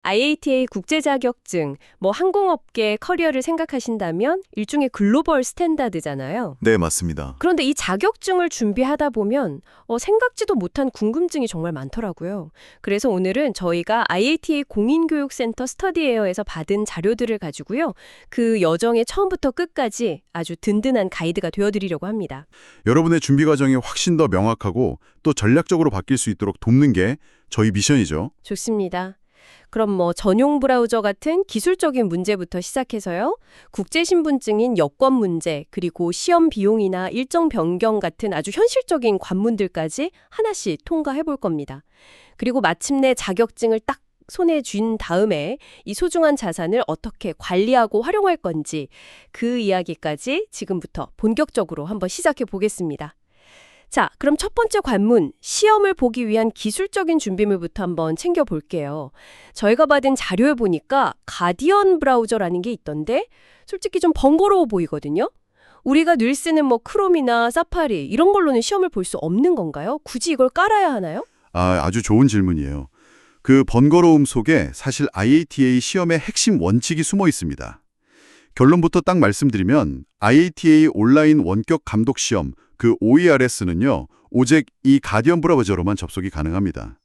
IATA 국제 자격증, 항공업계 커리어를 생각하신다면 일종의 글로벌 스탠다드잖아요. 네, 맞습니다. 그런데 이 자격증을 준비하다 보면 생각지도 못한 궁금증이 정말 많더라고요. 그래서 오늘은 저희가 IATA 공인교육센터 스터디에어에서 받은 자료들을 가지고요. 그 여정의 처음부터 끝까지 아주 든든한 가이드가 되어드리려고 합니다. 여러분의 준비 과정이 훨씬 더 명확하고 또 전략적으로 바뀔 수 있도록 돕는 게 저희 미션이죠. 좋습니다. 그럼 전용 브라우저 같은 기술적인 문제부터 시작해서요. 국제신분증인 여권 문제, 그리고 시험 비용이나 일정 변경 같은 아주 현실적인 관문들까지 하나씩 통과해 볼 겁니다. 그리고 마침내 자격증을 딱 손에 쥔 다음에 이 소중한 자산을 어떻게 관리하고 활용할 건지 그 이야기까지 지금부터 본격적으로 한번 시작해 보겠습니다. 자, 그럼 첫 번째 관문, 시험을 보기 위한 기술적인 준비물부터 한번 챙겨볼게요. 저희가 받은 자료에 보니까 가디언 브라우저라는 게 있던데 솔직히 좀 번거로워 보이거든요. 우리가 늘 쓰는 크롬이나 사파리 이런 걸로는 시험을 볼 수 없는 건가요? 굳이 이걸 깔아야 하나요? 아주 좋은 질문이에요. 그 번거로움 속에 사실 IATA 시험의 핵심 원칙이 숨어 있습니다. 결론부터 딱 말씀드리면 IATA 온라인 원격 감독 시험 그 OERS는요. 오직 이 가디언 브라우저로만 접속이 가능합니다.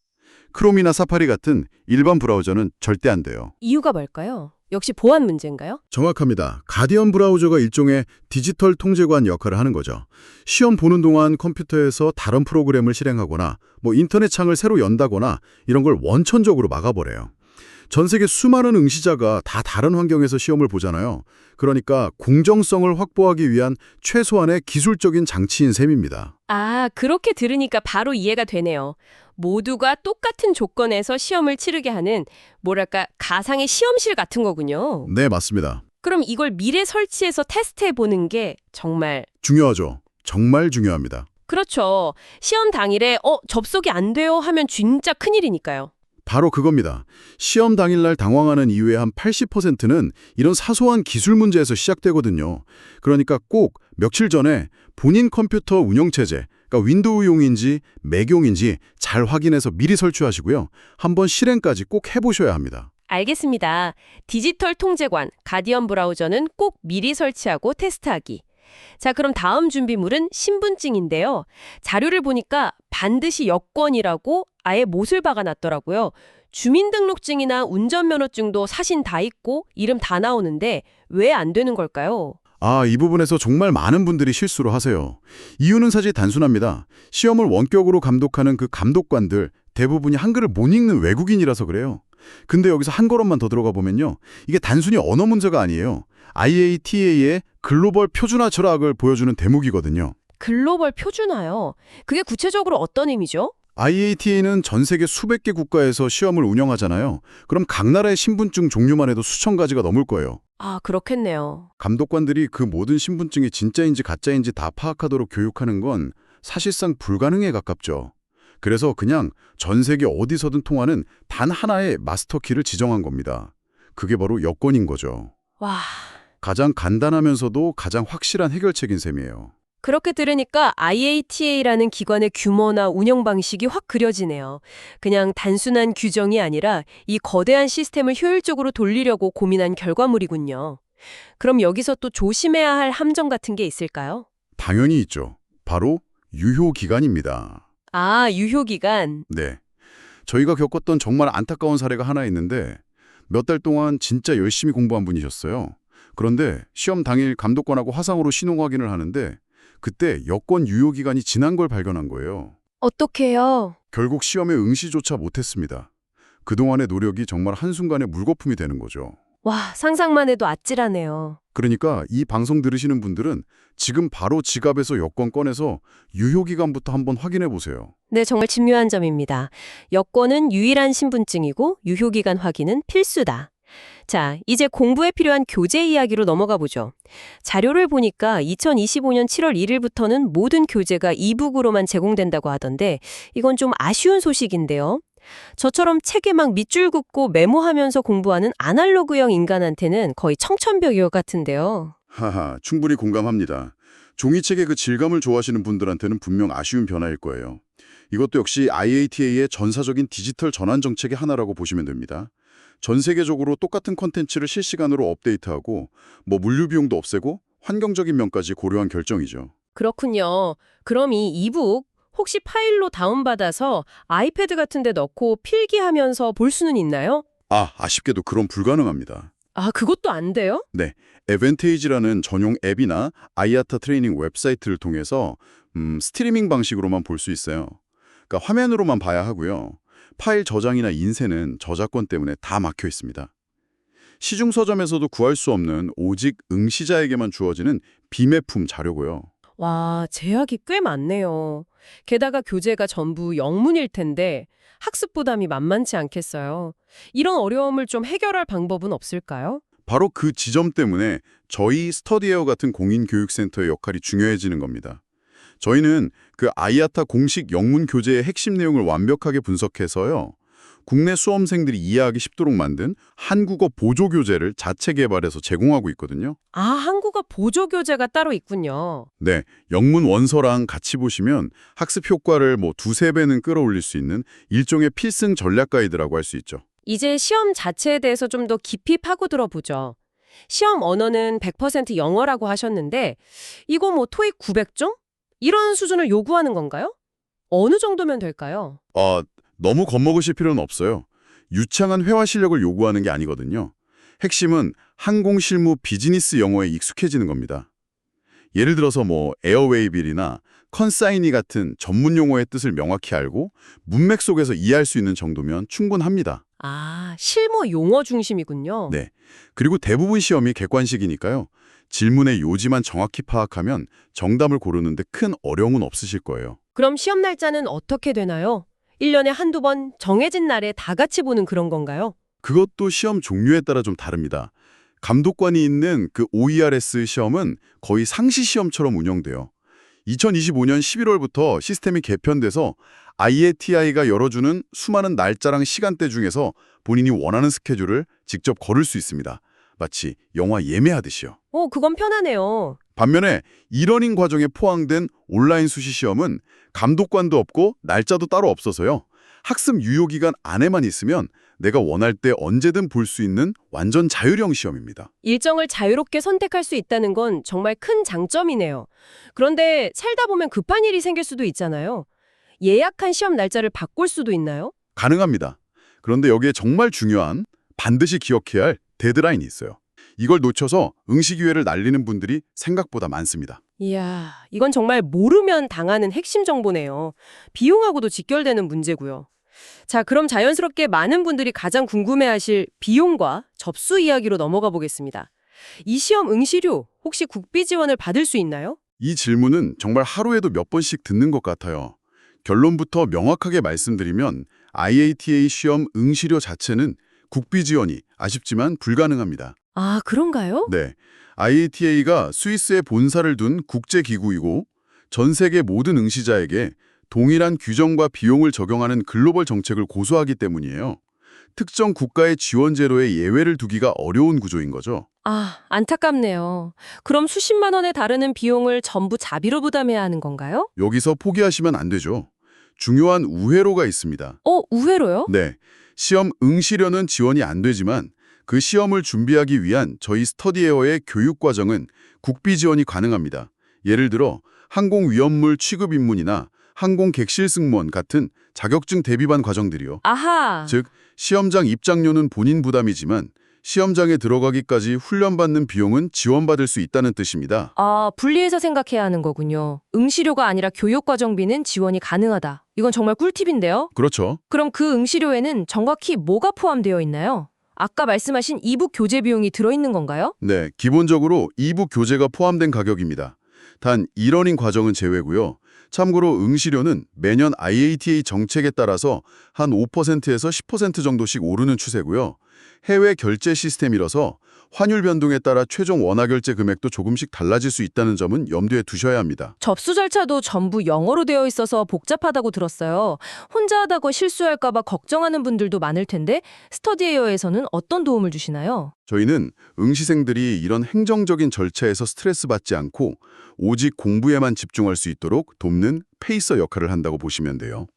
크롬이나 사파리 같은 일반 브라우저는 절대 안 돼요. 이유가 뭘까요? 역시 보안 문제인가요? 정확합니다. 가디언 브라우저가 일종의 디지털 통제관 역할을 하는 거죠. 시험 보는 동안 컴퓨터에서 다른 프로그램을 실행하거나 인터넷 창을 새로 연다거나 이런 걸 원천적으로 막아버려요. 전 세계 수많은 응시자가 다 다른 환경에서 시험을 보잖아요. 그러니까 공정성을 확보하기 위한 최소한의 기술적인 장치인 셈입니다. 아, 그렇게 들으니까 바로 이해가 되네요. 모두가 똑같은 조건에서 시험을 치르게 하는 가상의 시험실 같은 거군요. 네, 맞습니다. 그럼 이걸 미리 설치해서 테스트해 보는 게 정말 중요하죠. 정말 중요합니다. 그렇죠. 시험 당일에 접속이 안 돼요 하면 진짜 큰일이니까요. 바로 그겁니다. 시험 당일날 당황하는 이유의 한 80%는 이런 사소한 기술 문제에서 시작되거든요. 그러니까 꼭 며칠 전에 본인 컴퓨터 운영체제, 그러니까 윈도우용인지 맥용인지 잘 확인해서 미리 설치하시고요. 한번 실행까지 꼭 해보셔야 합니다. 알겠습니다. 디지털 통제관, 가디언 브라우저는 꼭 미리 설치하고 테스트하기. 자, 그럼 다음 준비물은 신분증인데요. 자료를 보니까 반드시 여권이라고 아예 못을 박아놨더라고요. 주민등록증이나 운전면허증도 사진 다 있고 이름 다 나오는데 왜 안 되는 걸까요? 이 부분에서 정말 많은 분들이 실수를 하세요. 이유는 사실 단순합니다. 시험을 원격으로 감독하는 그 감독관들 대부분이 한글을 못 읽는 외국인이라서 그래요. 근데 여기서 한 걸음만 더 들어가 보면요. 이게 단순히 언어 문제가 아니에요. IATA의 글로벌 표준화 철학을 보여주는 대목이거든요. 글로벌 표준화요. 그게 구체적으로 어떤 의미죠? IATA는 전 세계 수백 개 국가에서 시험을 운영하잖아요. 그럼 각 나라의 신분증 종류만 해도 수천 가지가 넘을 거예요. 아, 그렇겠네요. 감독관들이 그 모든 신분증이 진짜인지 가짜인지 다 파악하도록 교육하는 건 사실상 불가능에 가깝죠. 그래서 그냥 전 세계 어디서든 통하는 단 하나의 마스터키를 지정한 겁니다. 그게 바로 여권인 거죠. 와, 가장 간단하면서도 가장 확실한 해결책인 셈이에요. 그렇게 들으니까 IATA라는 기관의 규모나 운영 방식이 확 그려지네요. 그냥 단순한 규정이 아니라 이 거대한 시스템을 효율적으로 돌리려고 고민한 결과물이군요. 그럼 여기서 또 조심해야 할 함정 같은 게 있을까요? 당연히 있죠. 바로 유효기간입니다. 아, 유효기간. 네. 저희가 겪었던 정말 안타까운 사례가 하나 있는데 몇 달 동안 진짜 열심히 공부한 분이셨어요. 그런데 시험 당일 감독관하고 화상으로 신용 확인을 하는데 그때 여권 유효기간이 지난 걸 발견한 거예요. 어떡해요? 결국 시험에 응시조차 못했습니다. 그동안의 노력이 정말 한순간에 물거품이 되는 거죠. 와, 상상만 해도 아찔하네요. 그러니까 이 방송 들으시는 분들은 지금 바로 지갑에서 여권 꺼내서 유효기간부터 한번 확인해 보세요. 네, 정말 중요한 점입니다. 여권은 유일한 신분증이고 유효기간 확인은 필수다. 자, 이제 공부에 필요한 교재 이야기로 넘어가 보죠. 자료를 보니까 2025년 7월 1일부터는 모든 교재가 이북으로만 제공된다고 하던데 이건 좀 아쉬운 소식인데요. 저처럼 책에 막 밑줄 긋고 메모하면서 공부하는 아날로그형 인간한테는 거의 청천벽일 것 같은데요. 하하, 충분히 공감합니다. 종이책의 그 질감을 좋아하시는 분들한테는 분명 아쉬운 변화일 거예요. 이것도 역시 IATA의 전사적인 디지털 전환 정책의 하나라고 보시면 됩니다. 전 세계적으로 똑같은 컨텐츠를 실시간으로 업데이트하고 뭐 물류 비용도 없애고 환경적인 면까지 고려한 결정이죠. 그렇군요. 그럼 이 이북 혹시 파일로 다운받아서 아이패드 같은 데 넣고 필기하면서 볼 수는 있나요? 아쉽게도 그건 불가능합니다. 아, 그것도 안 돼요? 네, 에벤테이지라는 전용 앱이나 아이아타 트레이닝 웹사이트를 통해서 스트리밍 방식으로만 볼 수 있어요. 그러니까 화면으로만 봐야 하고요. 파일 저장이나 인쇄는 저작권 때문에 다 막혀 있습니다. 시중 서점에서도 구할 수 없는 오직 응시자에게만 주어지는 비매품 자료고요. 와, 제약이 꽤 많네요. 게다가 교재가 전부 영문일 텐데 학습 부담이 만만치 않겠어요. 이런 어려움을 좀 해결할 방법은 없을까요? 바로 그 지점 때문에 저희 스터디에어 같은 공인교육센터의 역할이 중요해지는 겁니다. 저희는 그 아이아타 공식 영문 교재의 핵심 내용을 완벽하게 분석해서요. 국내 수험생들이 이해하기 쉽도록 만든 한국어 보조 교재를 자체 개발해서 제공하고 있거든요. 아, 한국어 보조 교재가 따로 있군요. 네, 영문 원서랑 같이 보시면 학습 효과를 뭐 두세 배는 끌어올릴 수 있는 일종의 필승 전략 가이드라고 할 수 있죠. 이제 시험 자체에 대해서 좀 더 깊이 파고들어 보죠. 시험 언어는 100% 영어라고 하셨는데 이거 뭐 토익 900점? 이런 수준을 요구하는 건가요? 어느 정도면 될까요? 너무 겁먹으실 필요는 없어요. 유창한 회화 실력을 요구하는 게 아니거든요. 핵심은 항공 실무 비즈니스 영어에 익숙해지는 겁니다. 예를 들어서 뭐 에어웨이빌이나 컨사이니 같은 전문 용어의 뜻을 명확히 알고 문맥 속에서 이해할 수 있는 정도면 충분합니다. 아, 실무 용어 중심이군요. 네. 그리고 대부분 시험이 객관식이니까요. 질문의 요지만 정확히 파악하면 정답을 고르는데 큰 어려움은 없으실 거예요. 그럼 시험 날짜는 어떻게 되나요? 1년에 한두 번 정해진 날에 다 같이 보는 그런 건가요? 그것도 시험 종류에 따라 좀 다릅니다. 감독관이 있는 그 OERS 시험은 거의 상시 시험처럼 운영돼요. 2025년 11월부터 시스템이 개편돼서 IATI가 열어주는 수많은 날짜랑 시간대 중에서 본인이 원하는 스케줄을 직접 걸을 수 있습니다. 마치 영화 예매하듯이요. 그건 편하네요. 반면에 이러닝 과정에 포함된 온라인 수시 시험은 감독관도 없고 날짜도 따로 없어서요. 학습 유효기간 안에만 있으면 내가 원할 때 언제든 볼 수 있는 완전 자율형 시험입니다. 일정을 자유롭게 선택할 수 있다는 건 정말 큰 장점이네요. 그런데 살다 보면 급한 일이 생길 수도 있잖아요. 예약한 시험 날짜를 바꿀 수도 있나요? 가능합니다. 그런데 여기에 정말 중요한 반드시 기억해야 할 데드라인이 있어요. 이걸 놓쳐서 응시 기회를 날리는 분들이 생각보다 많습니다. 이야, 이건 정말 모르면 당하는 핵심 정보네요. 비용하고도 직결되는 문제고요. 자, 그럼 자연스럽게 많은 분들이 가장 궁금해하실 비용과 접수 이야기로 넘어가 보겠습니다. 이 시험 응시료 혹시 국비 지원을 받을 수 있나요? 이 질문은 정말 하루에도 몇 번씩 듣는 것 같아요. 결론부터 명확하게 말씀드리면 IATA 시험 응시료 자체는 국비 지원이 아쉽지만 불가능합니다. 아, 그런가요? 네, IATA가 스위스에 본사를 둔 국제기구이고 전 세계 모든 응시자에게 동일한 규정과 비용을 적용하는 글로벌 정책을 고수하기 때문이에요. 특정 국가의 지원 제도에 예외를 두기가 어려운 구조인 거죠. 아, 안타깝네요. 그럼 수십만 원에 달하는 비용을 전부 자비로 부담해야 하는 건가요? 여기서 포기하시면 안 되죠. 중요한 우회로가 있습니다. 우회로요? 네, 시험 응시료는 지원이 안 되지만 그 시험을 준비하기 위한 저희 스터디에어의 교육 과정은 국비 지원이 가능합니다. 예를 들어 항공위험물 취급 입문이나 항공 객실 승무원 같은 자격증 대비반 과정들이요. 아하. 즉, 시험장 입장료는 본인 부담이지만 시험장에 들어가기까지 훈련받는 비용은 지원받을 수 있다는 뜻입니다. 아, 분리해서 생각해야 하는 거군요. 응시료가 아니라 교육과정비는 지원이 가능하다. 이건 정말 꿀팁인데요. 그렇죠. 그럼 그 응시료에는 정확히 뭐가 포함되어 있나요? 아까 말씀하신 이북 교재 비용이 들어있는 건가요? 네, 기본적으로 이북 교재가 포함된 가격입니다. 단 이러닝 과정은 제외고요. 참고로 응시료는 매년 IATA 정책에 따라서 한 5%에서 10% 정도씩 오르는 추세고요. 해외 결제 시스템이라서 환율 변동에 따라 최종 원화 결제 금액도 조금씩 달라질 수 있다는 점은 염두에 두셔야 합니다. 접수 절차도 전부 영어로 되어 있어서 복잡하다고 들었어요. 혼자 하다가 실수할까 봐 걱정하는 분들도 많을 텐데 스터디에어에서는 어떤 도움을 주시나요? 저희는 응시생들이 이런 행정적인 절차에서 스트레스 받지 않고 오직 공부에만 집중할 수 있도록 돕는 페이서 역할을 한다고 보시면 돼요.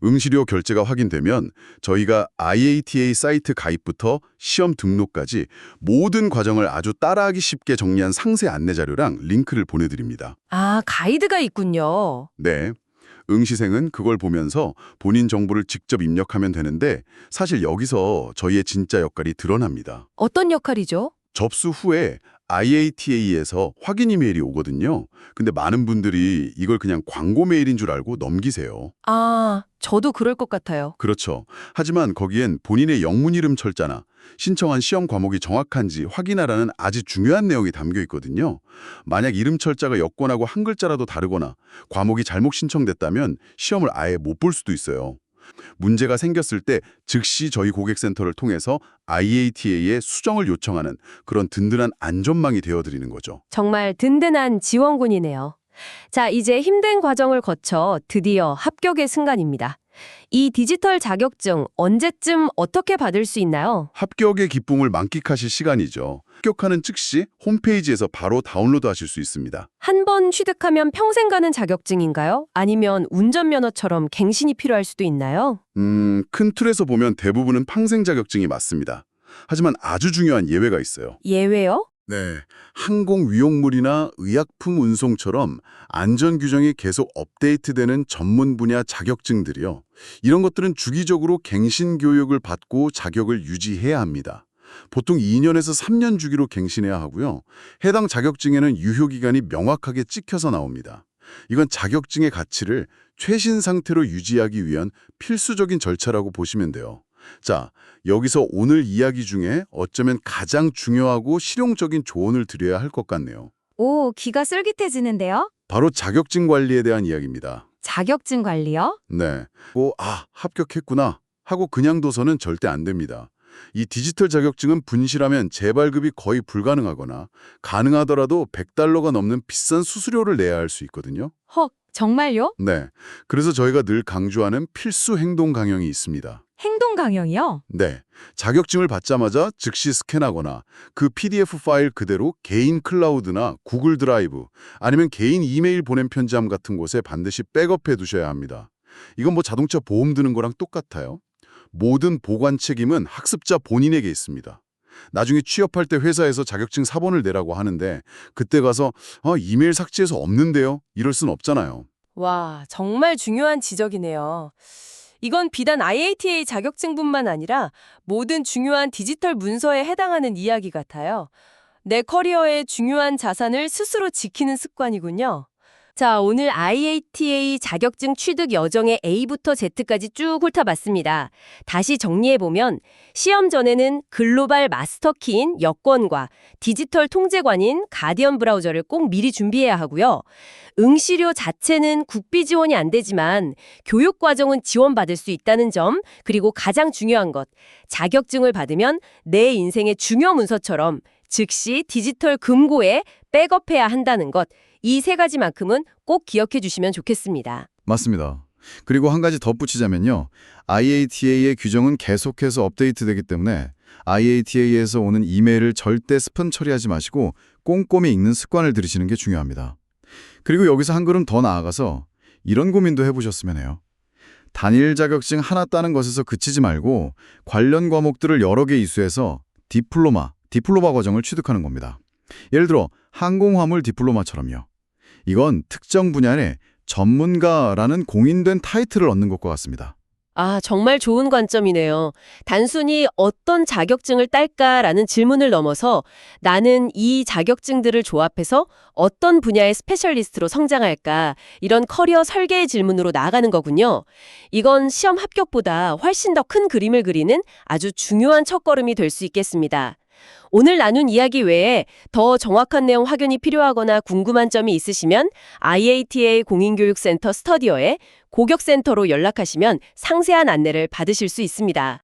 응시료 결제가 확인되면 저희가 IATA 사이트 가입부터 시험 등록까지 모든 과정을 아주 따라하기 쉽게 정리한 상세 안내 자료랑 링크를 보내드립니다. 아, 가이드가 있군요. 네. 응시생은 그걸 보면서 본인 정보를 직접 입력하면 되는데 사실 여기서 저희의 진짜 역할이 드러납니다. 어떤 역할이죠? 접수 후에 IATA에서 확인 이메일이 오거든요. 근데 많은 분들이 이걸 그냥 광고 메일인 줄 알고 넘기세요. 아, 저도 그럴 것 같아요. 그렇죠. 하지만 거기엔 본인의 영문 이름 철자나 신청한 시험 과목이 정확한지 확인하라는 아주 중요한 내용이 담겨 있거든요. 만약 이름 철자가 여권하고 한 글자라도 다르거나 과목이 잘못 신청됐다면 시험을 아예 못 볼 수도 있어요. 문제가 생겼을 때 즉시 저희 고객센터를 통해서 IATA에 수정을 요청하는 그런 든든한 안전망이 되어드리는 거죠. 정말 든든한 지원군이네요. 자, 이제 힘든 과정을 거쳐 드디어 합격의 순간입니다. 이 디지털 자격증 언제쯤 어떻게 받을 수 있나요? 합격의 기쁨을 만끽하실 시간이죠. 합격하는 즉시 홈페이지에서 바로 다운로드하실 수 있습니다. 한 번 취득하면 평생 가는 자격증인가요? 아니면 운전면허처럼 갱신이 필요할 수도 있나요? 큰 틀에서 보면 대부분은 평생 자격증이 맞습니다. 하지만 아주 중요한 예외가 있어요. 예외요? 네, 항공 위용물이나 의약품 운송처럼 안전 규정이 계속 업데이트되는 전문 분야 자격증들이요. 이런 것들은 주기적으로 갱신 교육을 받고 자격을 유지해야 합니다. 보통 2년에서 3년 주기로 갱신해야 하고요. 해당 자격증에는 유효기간이 명확하게 찍혀서 나옵니다. 이건 자격증의 가치를 최신 상태로 유지하기 위한 필수적인 절차라고 보시면 돼요. 자, 여기서 오늘 이야기 중에 어쩌면 가장 중요하고 실용적인 조언을 드려야 할 것 같네요. 오, 귀가 쫄깃해지는데요? 바로 자격증 관리에 대한 이야기입니다. 자격증 관리요? 네. 합격했구나 하고 그냥 둬서는 절대 안 됩니다. 이 디지털 자격증은 분실하면 재발급이 거의 불가능하거나 가능하더라도 $100가 넘는 비싼 수수료를 내야 할 수 있거든요. 헉, 정말요? 네. 그래서 저희가 늘 강조하는 필수 행동 강령이 있습니다. 행동 강령이요? 네. 자격증을 받자마자 즉시 스캔하거나 그 PDF 파일 그대로 개인 클라우드나 구글 드라이브 아니면 개인 이메일 보냄 편지함 같은 곳에 반드시 백업해 두셔야 합니다. 이건 뭐 자동차 보험 드는 거랑 똑같아요. 모든 보관 책임은 학습자 본인에게 있습니다. 나중에 취업할 때 회사에서 자격증 사본을 내라고 하는데 그때 가서 이메일 삭제해서 없는데요? 이럴 순 없잖아요. 와, 정말 중요한 지적이네요. 이건 비단 IATA 자격증뿐만 아니라 모든 중요한 디지털 문서에 해당하는 이야기 같아요. 내 커리어의 중요한 자산을 스스로 지키는 습관이군요. 자, 오늘 IATA 자격증 취득 여정의 A부터 Z까지 쭉 훑어봤습니다. 다시 정리해보면 시험 전에는 글로벌 마스터키인 여권과 디지털 통제관인 가디언 브라우저를 꼭 미리 준비해야 하고요. 응시료 자체는 국비 지원이 안 되지만 교육 과정은 지원받을 수 있다는 점, 그리고 가장 중요한 것, 자격증을 받으면 내 인생의 중요 문서처럼 즉시 디지털 금고에 백업해야 한다는 것, 이 세 가지만큼은 꼭 기억해 주시면 좋겠습니다. 맞습니다. 그리고 한 가지 덧붙이자면요. IATA의 규정은 계속해서 업데이트되기 때문에 IATA에서 오는 이메일을 절대 스팸 처리하지 마시고 꼼꼼히 읽는 습관을 들이시는 게 중요합니다. 그리고 여기서 한 걸음 더 나아가서 이런 고민도 해보셨으면 해요. 단일 자격증 하나 따는 것에서 그치지 말고 관련 과목들을 여러 개 이수해서 디플로마 과정을 취득하는 겁니다. 예를 들어 항공화물 디플로마처럼요. 이건 특정 분야의 전문가라는 공인된 타이틀을 얻는 것과 같습니다. 아, 정말 좋은 관점이네요. 단순히 어떤 자격증을 딸까라는 질문을 넘어서 나는 이 자격증들을 조합해서 어떤 분야의 스페셜리스트로 성장할까, 이런 커리어 설계의 질문으로 나아가는 거군요. 이건 시험 합격보다 훨씬 더 큰 그림을 그리는 아주 중요한 첫걸음이 될 수 있겠습니다. 오늘 나눈 이야기 외에 더 정확한 내용 확인이 필요하거나 궁금한 점이 있으시면 IATA 공인교육센터 스터디어에 고격센터로 연락하시면 상세한 안내를 받으실 수 있습니다.